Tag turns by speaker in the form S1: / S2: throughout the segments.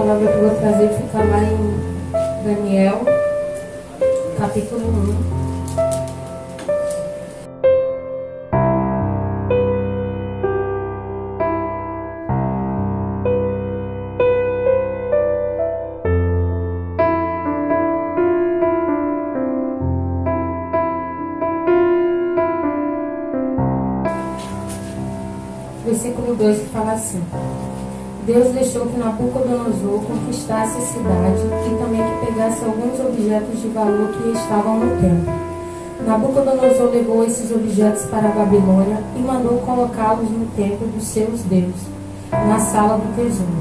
S1: palavra que eu vou trazer fica lá em Daniel, capítulo 1. Versículo 2 que fala assim: Deus deixou que Nabucodonosor conquistasse a cidade e também que pegasse alguns objetos de valor que estavam no templo. Nabucodonosor levou esses objetos para a Babilônia e mandou colocá-los no templo dos seus deuses, na sala do tesouro.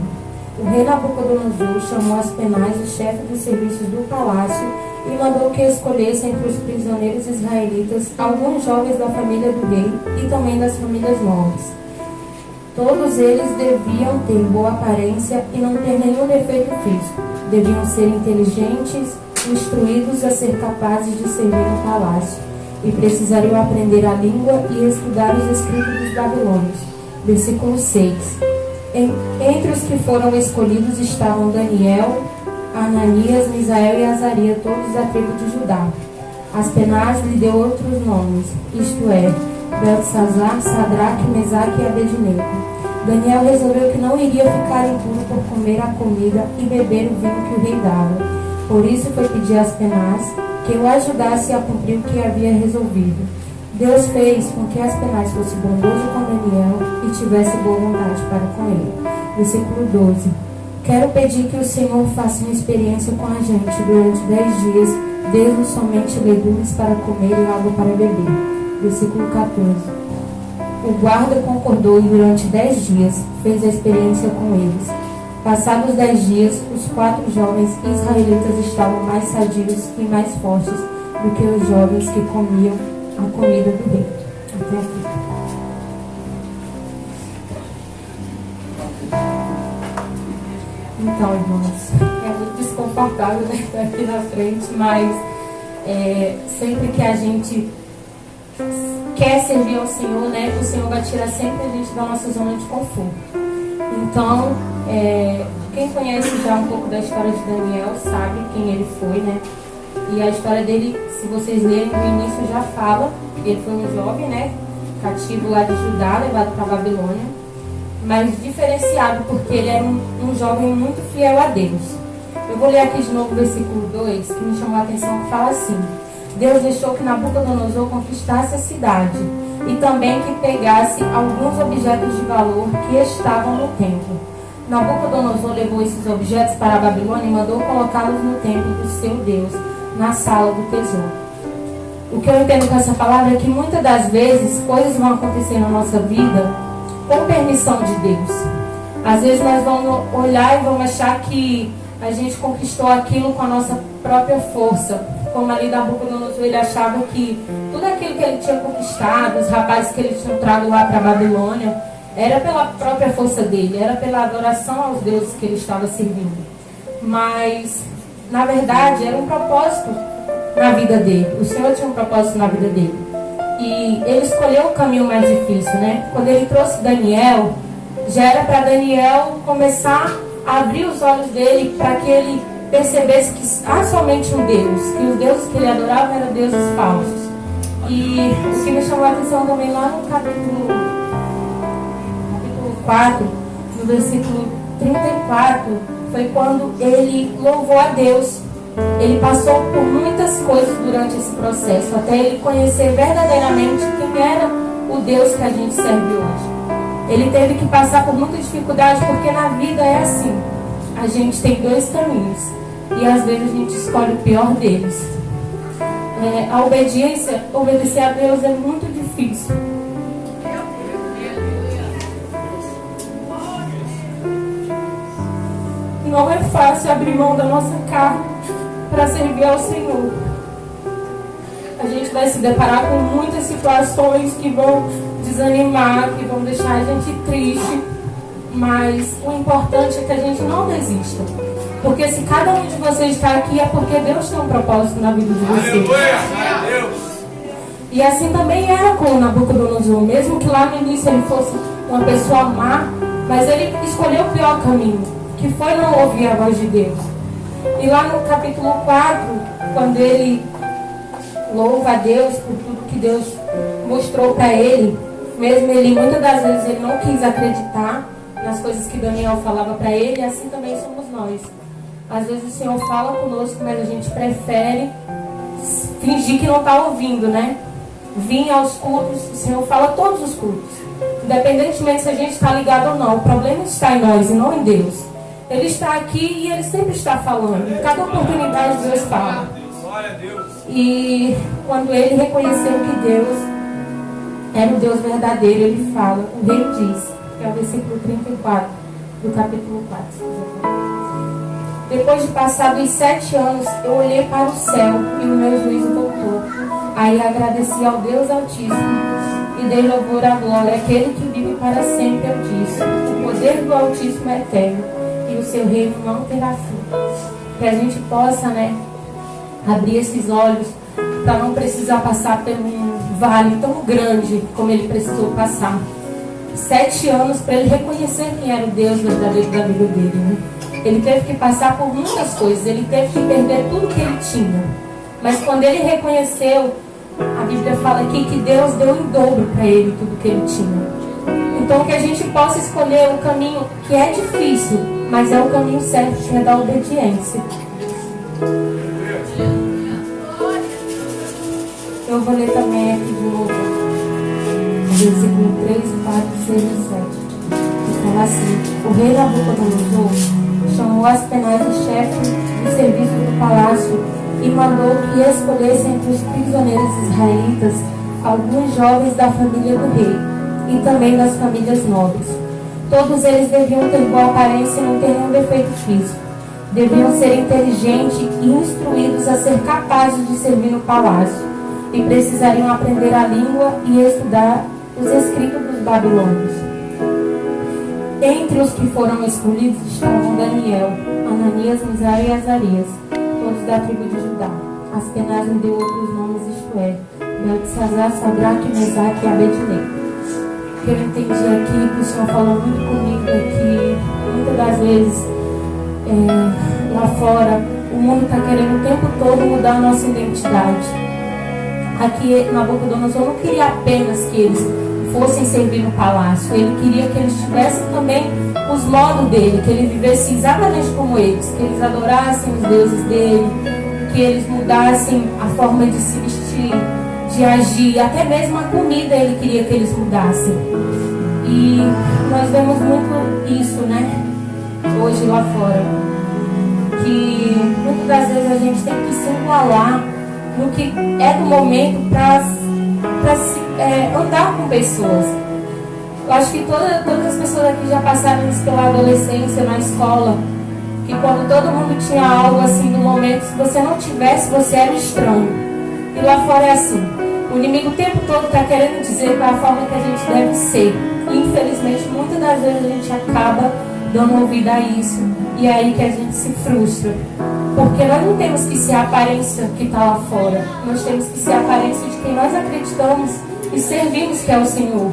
S1: O rei Nabucodonosor chamou Aspenaz, o chefe dos serviços do palácio, e mandou que escolhesse entre os prisioneiros israelitas alguns jovens da família do rei e também das famílias nobres. Todos eles deviam ter boa aparência e não ter nenhum defeito físico. Deviam ser inteligentes, instruídos a ser capazes de servir no palácio, e precisariam aprender a língua e estudar os escritos dos babilônios. Versículo 6. Entre os que foram escolhidos estavam Daniel, Ananias, Misael e Azarias, todos da tribo de Judá. Aspenaz lhe deu outros nomes, isto é, Beltesazar, Sadraque, Mesaque e Abednego. Daniel resolveu que não iria ficar impuro por comer a comida e beber o vinho que o rei dava. Por isso foi pedir a Aspenaz que o ajudasse a cumprir o que havia resolvido. Deus fez com que Aspenaz fosse bondoso com Daniel e tivesse boa vontade para com ele. Versículo 12. Quero pedir que o Senhor faça uma experiência com a gente durante 10 dias, dê-nos somente legumes para comer e água para beber. Versículo 14. O guarda concordou e durante 10 dias fez a experiência com eles. Passados 10 dias, os 4 jovens israelitas estavam mais sadios e mais fortes do que os jovens que comiam a comida do rei. Até aqui. Então, irmãos, é muito desconfortável estar aqui na frente, mas sempre que a gente quer servir ao Senhor, né, o Senhor vai tirar sempre a gente da nossa zona de conforto. Então, quem conhece já um pouco da história de Daniel sabe quem ele foi, né? E a história dele, se vocês lerem no início, já fala. Ele foi um jovem, né, cativo lá de Judá, levado para a Babilônia, mas diferenciado porque ele era um jovem muito fiel a Deus. Eu vou ler aqui de novo o versículo 2, que me chamou a atenção, que fala assim: Deus deixou que Nabucodonosor conquistasse a cidade e também que pegasse alguns objetos de valor que estavam no templo. Nabucodonosor levou esses objetos para a Babilônia e mandou colocá-los no templo do seu Deus, na sala do tesouro. O que eu entendo com essa palavra é que muitas das vezes coisas vão acontecer na nossa vida com permissão de Deus. Às vezes nós vamos olhar e vamos achar que a gente conquistou aquilo com a nossa própria força. Como ali Nabucodonosor, ele achava que tudo aquilo que ele tinha conquistado, os rapazes que ele tinha trago lá para a Babilônia, era pela própria força dele, era pela adoração aos deuses que ele estava servindo. Mas, na verdade, era um propósito na vida dele. O Senhor tinha um propósito na vida dele. E ele escolheu o caminho mais difícil, né? Quando ele trouxe Daniel, já era para Daniel começar a abrir os olhos dele para que ele percebesse que há somente um Deus, que os deuses que ele adorava eram deuses falsos. E o que me chamou a atenção também lá no capítulo 4, no versículo 34, foi quando ele louvou a Deus. Ele passou por muitas coisas durante esse processo, até ele conhecer verdadeiramente quem era o Deus que a gente serve hoje. Ele teve que passar por muita dificuldade, porque na vida é assim. A gente tem 2 caminhos e às vezes a gente escolhe o pior deles. A obediência, obedecer a Deus é muito difícil. Não é fácil abrir mão da nossa carne para servir ao Senhor. A gente vai se deparar com muitas situações que vão desanimar, que vão deixar a gente triste, mas o importante é que a gente não desista, porque se cada um de vocês está aqui é porque Deus tem um propósito na vida de vocês. E assim também era com o Nabucodonosor, mesmo que lá no início ele fosse uma pessoa má, mas ele escolheu o pior caminho, que foi não ouvir a voz de Deus. E lá no capítulo 4, quando ele louva a Deus por tudo que Deus mostrou para ele, mesmo ele, muitas das vezes, ele não quis acreditar nas coisas que Daniel falava para ele, assim também somos nós. Às vezes o Senhor fala conosco, mas a gente prefere fingir que não está ouvindo, né? Vir aos cultos, o Senhor fala todos os cultos, independentemente se a gente está ligado ou não. O problema está em nós e não em Deus. Ele está aqui e Ele sempre está falando. Cada oportunidade Deus fala. E quando ele reconheceu que Deus era o Deus verdadeiro, ele fala, o rei diz, que é o versículo 34 do capítulo 4. Depois de passados 7 anos, eu olhei para o céu e o meu juízo voltou. Aí agradeci ao Deus Altíssimo e dei louvor à glória, aquele que vive para sempre. Eu disse, o poder do Altíssimo é eterno e o seu reino não terá fim. Que a gente possa, né, abrir esses olhos para não precisar passar por um vale tão grande como ele precisou passar. 7 anos para ele reconhecer quem era o Deus verdadeiro da vida dele, né? Ele teve que passar por muitas coisas, ele teve que perder tudo que ele tinha. Mas quando ele reconheceu, a Bíblia fala aqui que Deus deu em dobro para ele tudo que ele tinha. Então que a gente possa escolher o caminho que é difícil, mas é o caminho certo, que é da obediência. Eu vou ler também aqui de novo, versículo 3, 4, 6 e 7. Que fala assim: o rei Nabucodonosor chamou Aspenaz, chefe de serviço do palácio, e mandou que escolhessem entre os prisioneiros israelitas alguns jovens da família do rei e também das famílias nobres. Todos eles deviam ter boa aparência e não ter nenhum defeito físico. Deviam ser inteligentes e instruídos a ser capazes de servir no palácio, e precisariam aprender a língua e estudar os escritos dos babilônios. Entre os que foram escolhidos estavam Daniel, Ananias, Misael e Azarias, todos da tribo de Judá. Aspenaz me deu outros nomes, isto é, Beltesazar, Sadraque, Mesaque e Abednego. O que eu entendi aqui, que o Senhor falou muito comigo, é que muitas das vezes lá fora o mundo está querendo o tempo todo mudar a nossa identidade. Aqui Nabucodonosor não queria apenas que eles fossem servir no palácio, ele queria que eles tivessem também os modos dele, que ele vivesse exatamente como eles, que eles adorassem os deuses dele, que eles mudassem a forma de se vestir, de agir, até mesmo a comida ele queria que eles mudassem. E nós vemos muito isso, né, hoje lá fora, que muitas das vezes a gente tem que se igualar no que é do momento para andar com pessoas. Eu acho que todas as pessoas aqui já passaram isso pela adolescência, na escola, que quando todo mundo tinha algo assim no momento, se você não tivesse, você era estranho. E lá fora é assim. O inimigo o tempo todo está querendo dizer qual é a forma que a gente deve ser. E infelizmente, muitas das vezes a gente acaba dando ouvido a isso. E é aí que a gente se frustra. Porque nós não temos que ser a aparência que está lá fora. Nós temos que ser a aparência de quem nós acreditamos e servimos, que é o Senhor.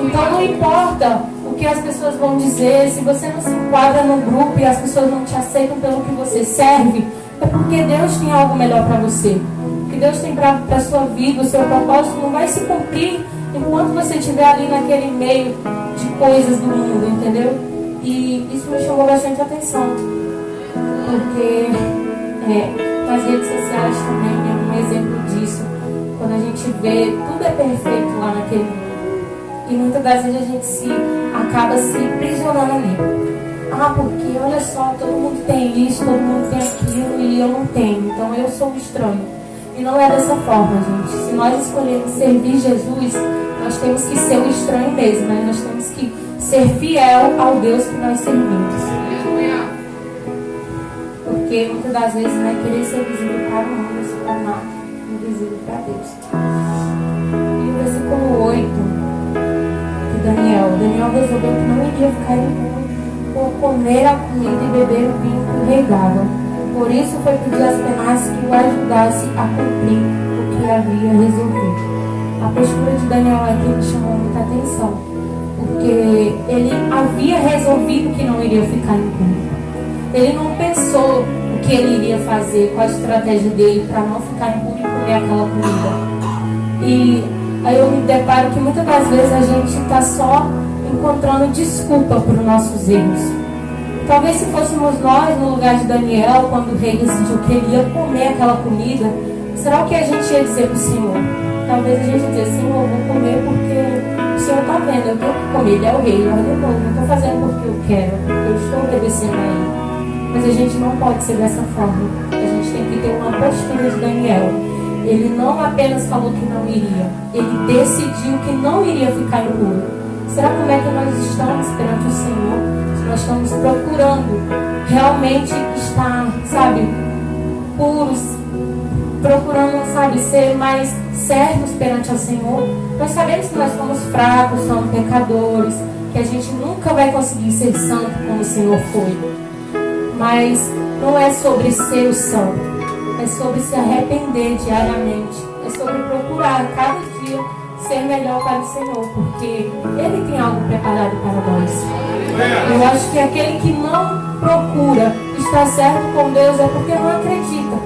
S1: Então não importa o que as pessoas vão dizer, se você não se enquadra no grupo e as pessoas não te aceitam pelo que você serve, é porque Deus tem algo melhor para você. O que Deus tem para a sua vida, o seu propósito não vai se cumprir enquanto você estiver ali naquele meio de coisas do mundo, entendeu? E isso me chamou bastante atenção, porque nas redes sociais também é um exemplo disso. Quando a gente vê, tudo é perfeito lá naquele mundo. E muitas das vezes a gente acaba se prisionando ali. Ah, porque olha só, todo mundo tem isso, todo mundo tem aquilo e eu não tenho. Então eu sou um estranho. E não é dessa forma, gente. Se nós escolhermos servir Jesus, nós temos que ser um estranho mesmo, né? Nós temos que ser fiel ao Deus que nós servimos. Porque muitas das vezes não é querer ser visível para o mundo, se tornar invisível para Deus. E o versículo 8 de Daniel resolveu que não iria ficar imune por comer a comida e beber o vinho que o rei dava. Por isso foi pedir às Aspenaz que o ajudasse a cumprir o que havia resolvido. A postura de Daniel aqui me chamou muita atenção, porque ele havia resolvido que não iria ficar impuro. Ele não pensou o que ele iria fazer, qual a estratégia dele para não ficar impuro e comer aquela comida. E aí eu me deparo que muitas das vezes a gente está só encontrando desculpa para os nossos erros. Talvez se fôssemos nós no lugar de Daniel, quando o rei decidiu que ele ia comer aquela comida, será o que a gente ia dizer para o Senhor? Talvez a gente ia dizer, Senhor, eu vou comer porque o Senhor está vendo, eu tenho que comer, ele é o rei, olha, eu não estou fazendo porque eu quero, eu estou obedecendo a ele. Mas a gente não pode ser dessa forma. A gente tem que ter uma postura de Daniel. Ele não apenas falou que não iria, ele decidiu que não iria ficar impuro. Será como é que nós estamos perante o Senhor? Se nós estamos procurando realmente estar, sabe, puros, procurando, sabe, ser mais certos perante o Senhor. Nós sabemos que nós somos fracos, somos pecadores, que a gente nunca vai conseguir ser santo como o Senhor foi. Mas não é sobre ser o santo, é sobre se arrepender diariamente, é sobre procurar cada dia ser melhor para o Senhor, porque Ele tem algo preparado para nós. Eu acho que aquele que não procura estar certo com Deus é porque não acredita.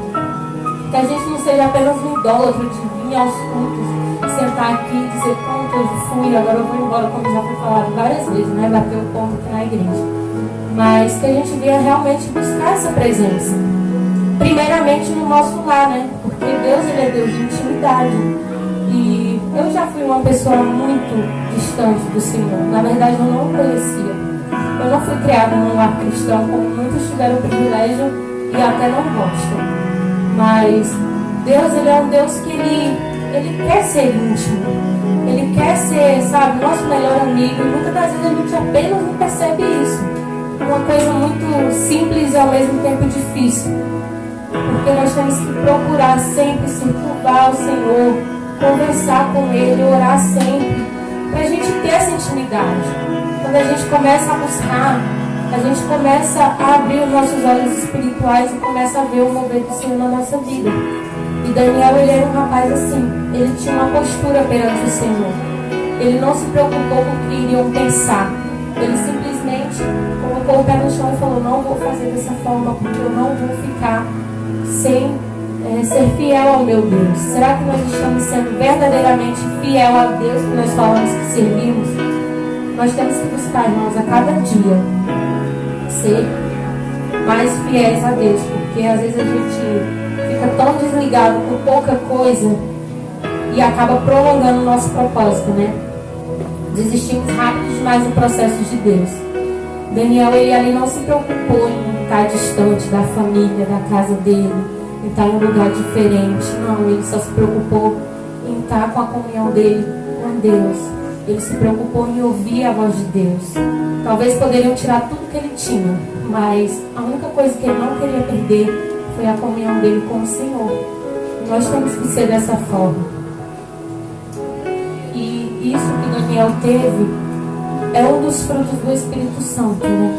S1: Que a gente não seja apenas um idólatra de vir aos cultos, sentar aqui e dizer, pronto, eu fui, agora eu vou embora, como já foi falado várias vezes, né? Bater o ponto aqui na igreja. Mas que a gente venha realmente buscar essa presença. Primeiramente no nosso lar, né? Porque Deus, Ele é Deus de intimidade. E eu já fui uma pessoa muito distante do Senhor. Na verdade, eu não o conhecia. Eu não fui criada num lar cristão, como muitos tiveram o privilégio e até não gostam. Mas Deus, Ele é um Deus que Ele quer ser íntimo. Ele quer ser, sabe, nosso melhor amigo. E muitas das vezes a gente apenas não percebe isso. Uma coisa muito simples e ao mesmo tempo difícil. Porque nós temos que procurar sempre se curvar ao Senhor, conversar com Ele, orar sempre, para a gente ter essa intimidade. Quando a gente começa a buscar, a gente começa a abrir os nossos olhos espirituais e começa a ver o mover do Senhor na nossa vida. E Daniel, ele era um rapaz assim, ele tinha uma postura perante o Senhor. Ele não se preocupou com o que iriam pensar. Ele simplesmente colocou o pé no chão e falou, não vou fazer dessa forma, porque eu não vou ficar sem ser fiel ao meu Deus. Será que nós estamos sendo verdadeiramente fiel a Deus que nós falamos que servimos? Nós temos que buscar, irmãos, a cada dia ser mais fiéis a Deus, porque às vezes a gente fica tão desligado por pouca coisa e acaba prolongando o nosso propósito, né? Desistimos rápido demais do processo de Deus. Daniel, ele ali não se preocupou em estar distante da família, da casa dele, em estar em um lugar diferente. Não, ele só se preocupou em estar com a comunhão dele com Deus. Ele se preocupou em ouvir a voz de Deus. Talvez poderiam tirar tudo que ele tinha, mas a única coisa que ele não queria perder foi a comunhão dele com o Senhor. Nós temos que ser dessa forma. E isso que Daniel teve é um dos frutos do Espírito Santo, né?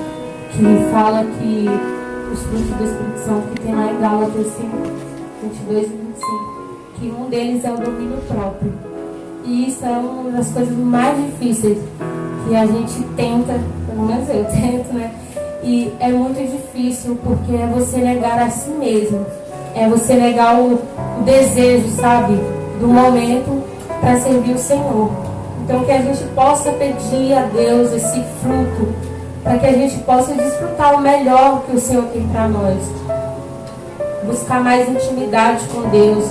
S1: Que fala que os frutos do Espírito Santo que tem lá em Gálatas 5, 22 e 25, que um deles é o domínio próprio. E isso é uma das coisas mais difíceis que a gente tenta, pelo menos eu tento, né? E é muito difícil porque é você negar a si mesmo. É você negar o desejo, sabe? Do momento para servir o Senhor. Então que a gente possa pedir a Deus esse fruto, para que a gente possa desfrutar o melhor que o Senhor tem para nós. Buscar mais intimidade com Deus,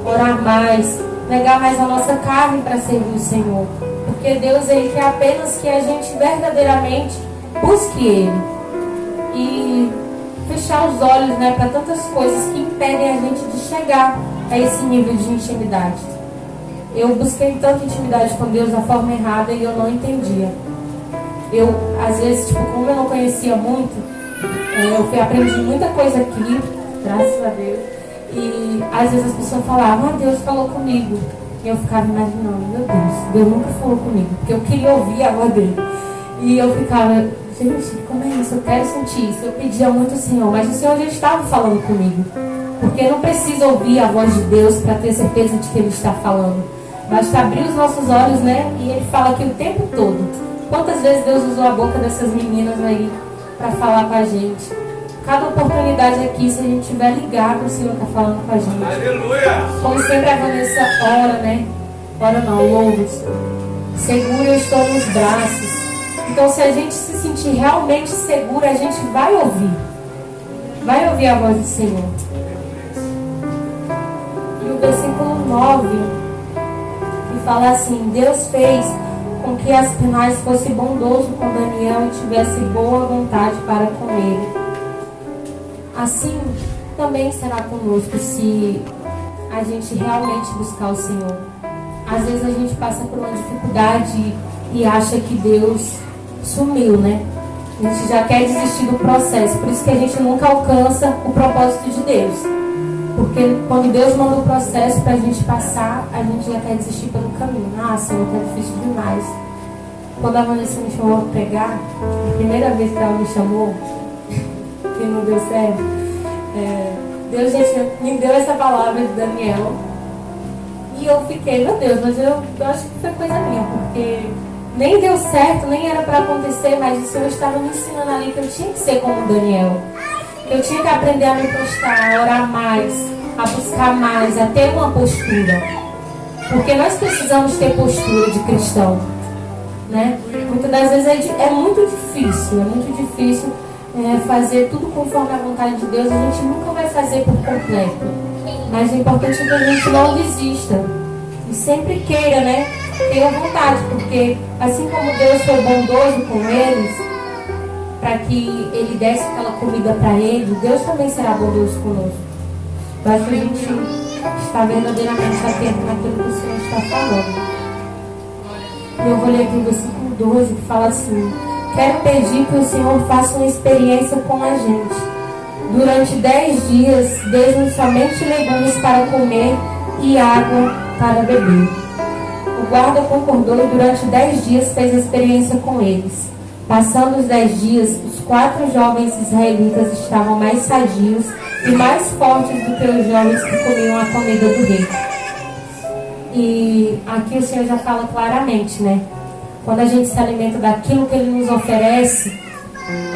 S1: orar mais, negar mais a nossa carne para servir o Senhor. Porque Deus, Ele quer apenas que a gente verdadeiramente busque Ele. E fechar os olhos, né, para tantas coisas que impedem a gente de chegar a esse nível de intimidade. Eu busquei tanta intimidade com Deus da forma errada e eu não entendia. Eu, às vezes, tipo, como eu não conhecia muito, eu aprendi muita coisa aqui, graças a Deus. E às vezes as pessoas falavam, Deus falou comigo. E eu ficava imaginando, meu Deus nunca falou comigo, porque eu queria ouvir a voz dele. E eu ficava, gente, como é isso? Eu quero sentir isso. Eu pedia muito ao Senhor, mas o Senhor já estava falando comigo. Porque eu não preciso ouvir a voz de Deus para ter certeza de que Ele está falando. Basta abrir os nossos olhos, né? E Ele fala aqui o tempo todo. Quantas vezes Deus usou a boca dessas meninas aí para falar com a gente? Cada oportunidade aqui, se a gente estiver ligado, o Senhor está falando com a gente.
S2: Aleluia!
S1: Como sempre a Vanessa ora, né? Ora não, louva. Segura, eu estou nos braços. Então, se a gente se sentir realmente segura, a gente vai ouvir. Vai ouvir a voz do Senhor. E o versículo 9, que fala assim: Deus fez com que Aspenaz fosse bondoso com Daniel e tivesse boa vontade para com ele. Assim também será conosco se a gente realmente buscar o Senhor. Às vezes a gente passa por uma dificuldade e acha que Deus sumiu, né? A gente já quer desistir do processo. Por isso que a gente nunca alcança o propósito de Deus. Porque quando Deus manda o processo para a gente passar, a gente já quer desistir pelo caminho. Ah, Senhor, tá difícil demais. Quando a Vanessa me chamou para pregar, a primeira vez que ela me chamou, que não deu certo, Deus me deu essa palavra de Daniel. E eu fiquei, meu Deus, mas eu acho que foi coisa minha, porque nem deu certo, nem era para acontecer, mas o Senhor estava me ensinando ali que eu tinha que ser como Daniel. Eu tinha que aprender a me postar, a orar mais, a buscar mais, a ter uma postura. Porque nós precisamos ter postura de cristão, né? Muitas das vezes é muito difícil fazer tudo conforme a vontade de Deus. A gente nunca vai fazer por completo. Mas o importante é que a gente não desista. E sempre queira, né? Tenha vontade, porque assim como Deus foi bondoso com eles, para que ele desse aquela comida para ele, Deus também será bondoso conosco. Basta a gente estar verdadeiramente atento naquilo que o Senhor está falando. E eu vou ler aqui o versículo 12, que fala assim: quero pedir que o Senhor faça uma experiência com a gente. Durante 10 dias, dê-nos somente legumes para comer e água para beber. O guarda concordou e durante 10 dias fez a experiência com eles. Passando os 10 dias, os 4 jovens israelitas estavam mais sadios e mais fortes do que os jovens que comiam a comida do rei. E aqui o Senhor já fala claramente, né? Quando a gente se alimenta daquilo que Ele nos oferece,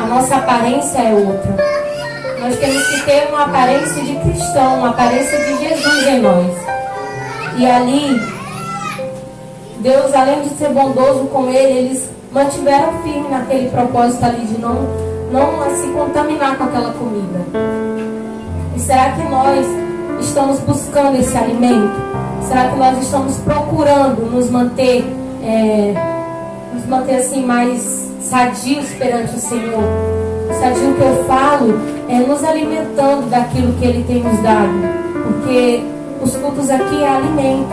S1: a nossa aparência é outra. Nós temos que ter uma aparência de cristão, uma aparência de Jesus em nós. E ali, Deus, além de ser bondoso com ele, eles mantiveram firme naquele propósito ali de não se contaminar com aquela comida. E será que nós estamos buscando esse alimento? Será que nós estamos procurando nos manter assim mais sadios perante o Senhor? O sadio que eu falo é nos alimentando daquilo que Ele tem nos dado, porque os cultos aqui é alimento.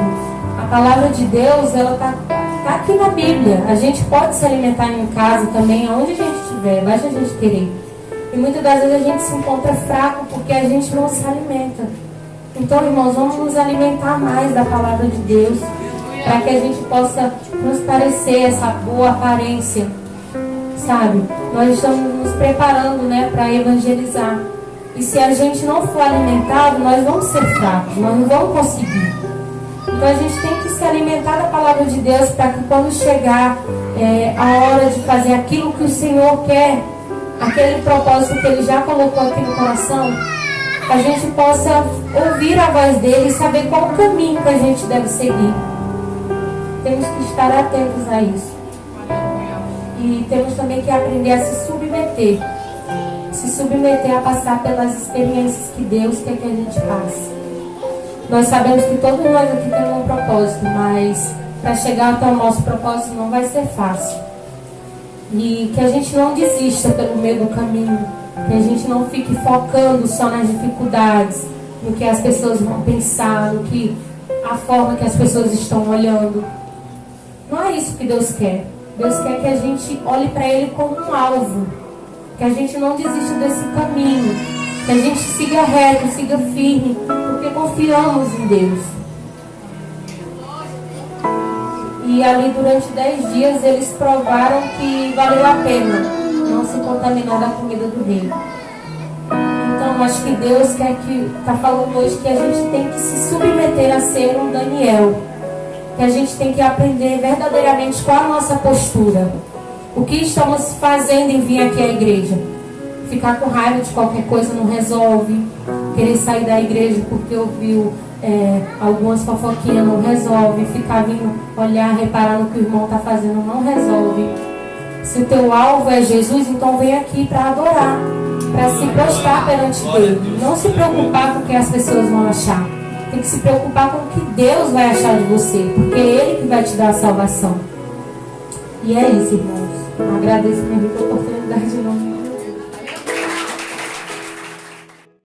S1: A palavra de Deus, ela tá aqui na Bíblia. A gente pode se alimentar em casa também, aonde a gente estiver, basta a gente querer. E muitas das vezes a gente se encontra fraco porque a gente não se alimenta. Então, irmãos, vamos nos alimentar mais da palavra de Deus, para que a gente possa transparecer essa boa aparência, sabe? Nós estamos nos preparando, né, para evangelizar. E se a gente não for alimentado, nós vamos ser fracos, nós não vamos conseguir. Então a gente tem que se alimentar da palavra de Deus, para que quando chegar a hora de fazer aquilo que o Senhor quer, aquele propósito que Ele já colocou aqui no coração, a gente possa ouvir a voz dele e saber qual o caminho que a gente deve seguir. Temos que estar atentos a isso. E temos também que aprender a se submeter. Se submeter a passar pelas experiências que Deus quer que a gente passe. Nós sabemos que todos nós aqui temos um propósito, mas para chegar até o nosso propósito não vai ser fácil. E que a gente não desista pelo meio do caminho. Que a gente não fique focando só nas dificuldades, no que as pessoas vão pensar, a forma que as pessoas estão olhando. Não é isso que Deus quer. Deus quer que a gente olhe para Ele como um alvo. Que a gente não desista desse caminho. Que a gente siga reto, siga firme, porque confiamos em Deus. E ali durante 10 dias eles provaram que valeu a pena não se contaminar da comida do rei. Então acho que Deus está falando hoje que a gente tem que se submeter a ser um Daniel. Que a gente tem que aprender verdadeiramente qual a nossa postura. O que estamos fazendo em vir aqui à igreja? Ficar com raiva de qualquer coisa não resolve. Querer sair da igreja porque ouviu algumas fofoquinhas não resolve. Ficar vindo olhar, reparar no que o irmão está fazendo não resolve. Se o teu alvo é Jesus, então vem aqui para adorar, para se prostrar perante Deus. Não se preocupar com o que as pessoas vão achar. Tem que se preocupar com o que Deus vai achar de você, porque é Ele que vai te dar a salvação. E é isso, irmãos. Agradeço por me dar a oportunidade de não